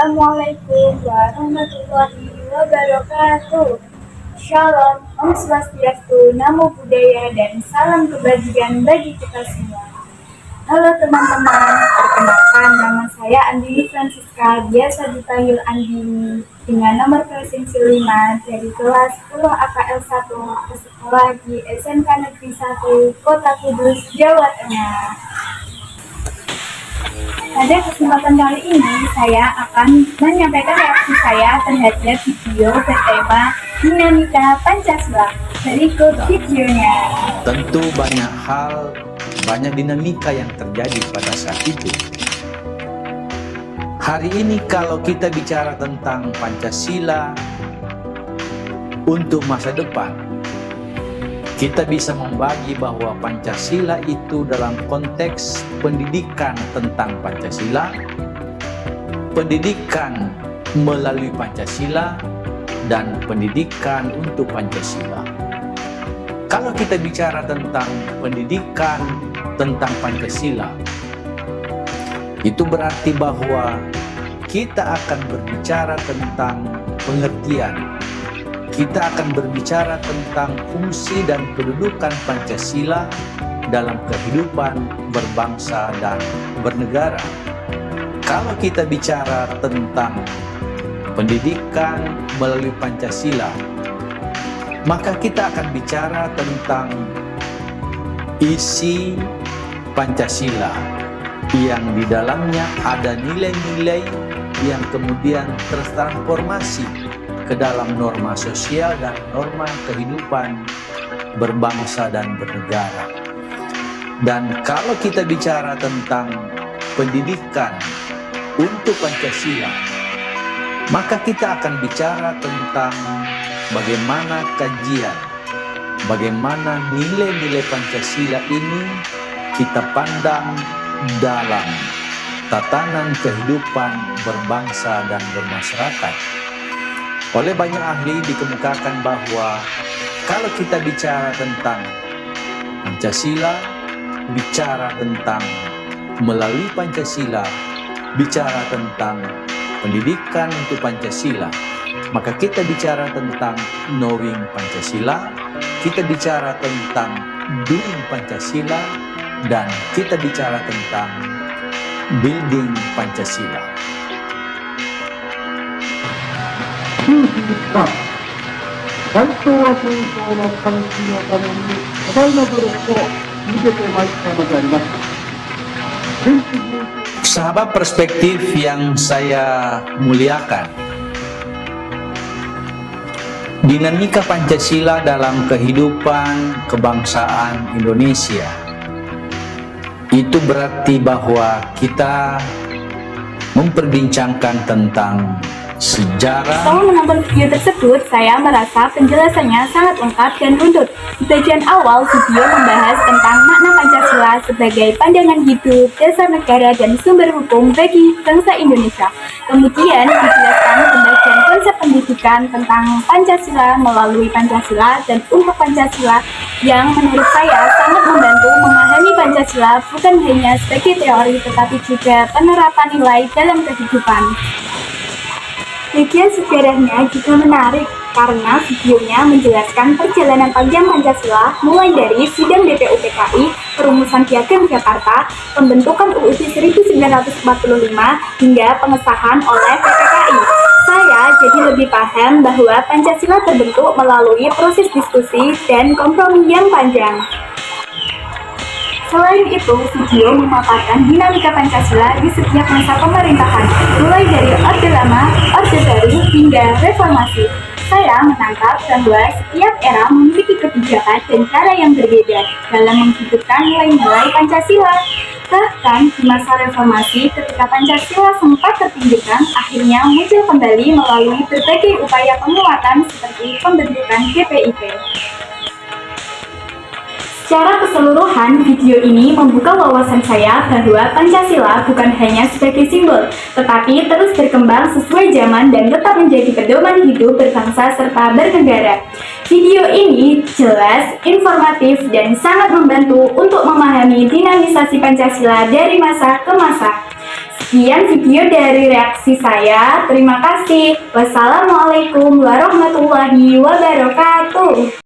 Assalamualaikum warahmatullahi wabarakatuh. Shalom, Om Swastiastu, Namo Buddhaya, dan salam kebajikan bagi kita semua. Halo teman-teman, perkenalkan nama saya Andini Francisca, biasa dipanggil Andini, dengan nomor presensi 5 dari kelas 10 AKL 1 sekolah di SMK Negeri 1, Kota Kudus, Jawa Tengah. Pada kesempatan kali ini, saya akan menyampaikan reaksi saya terhadap video bertema Dinamika Pancasila. Berikut videonya. Tentu banyak dinamika yang terjadi pada saat itu. Hari ini kalau kita bicara tentang Pancasila untuk masa depan, kita bisa membagi bahwa Pancasila itu dalam konteks pendidikan tentang Pancasila, pendidikan melalui Pancasila, dan pendidikan untuk Pancasila. Kalau kita bicara tentang pendidikan tentang Pancasila, itu berarti bahwa kita akan berbicara tentang pengertian. Kita akan berbicara tentang fungsi dan kedudukan Pancasila dalam kehidupan berbangsa dan bernegara. Kalau kita bicara tentang pendidikan melalui Pancasila, maka kita akan bicara tentang isi Pancasila yang di dalamnya ada nilai-nilai yang kemudian tertransformasi ke dalam norma sosial dan norma kehidupan berbangsa dan bernegara. Dan kalau kita bicara tentang pendidikan untuk Pancasila, maka kita akan bicara tentang bagaimana kajian, bagaimana nilai-nilai Pancasila ini kita pandang dalam tatanan kehidupan berbangsa dan bermasyarakat. Oleh banyak ahli dikemukakan bahwa kalau kita bicara tentang Pancasila, bicara tentang melalui Pancasila, bicara tentang pendidikan untuk Pancasila, maka kita bicara tentang knowing Pancasila, kita bicara tentang doing Pancasila, dan kita bicara tentang building Pancasila. Sahabat perspektif yang saya muliakan, dinamika Pancasila dalam kehidupan kebangsaan Indonesia itu berarti bahwa kita memperbincangkan tentang sejarah. Setelah menonton video tersebut, saya merasa penjelasannya sangat lengkap dan runtut. Di bagian awal, video membahas tentang makna Pancasila sebagai pandangan hidup, dasar negara, dan sumber hukum bagi bangsa Indonesia. Kemudian dijelaskan pembagian konsep pendidikan tentang Pancasila melalui Pancasila dan untuk Pancasila yang menurut saya sangat membantu memahami Pancasila bukan hanya sebagai teori tetapi juga penerapan nilai dalam kehidupan. Bagian sejarahnya juga menarik karena videonya menjelaskan perjalanan panjang Pancasila mulai dari sidang DPUPKI, perumusan Piagam Jakarta, pembentukan UUD 1945 hingga pengesahan oleh PPKI. Saya jadi lebih paham bahwa Pancasila terbentuk melalui proses diskusi dan kompromi yang panjang. Selain itu, video memaparkan dinamika Pancasila di setiap masa pemerintahan, mulai dari Orde Lama, Orde Baru, hingga Reformasi. Saya menangkap bahwa setiap era memiliki kebijakan dan cara yang berbeda dalam menghidupkan nilai-nilai Pancasila. Bahkan di masa Reformasi, ketika Pancasila sempat terpinggirkan, akhirnya muncul kembali melalui berbagai upaya penguatan seperti pembentukan GPIP. Secara keseluruhan, video ini membuka wawasan saya bahwa Pancasila bukan hanya sebagai simbol, tetapi terus berkembang sesuai zaman dan tetap menjadi pedoman hidup berbangsa serta bernegara. Video ini jelas, informatif, dan sangat membantu untuk memahami dinamisasi Pancasila dari masa ke masa. Sekian video dari reaksi saya. Terima kasih. Wassalamualaikum warahmatullahi wabarakatuh.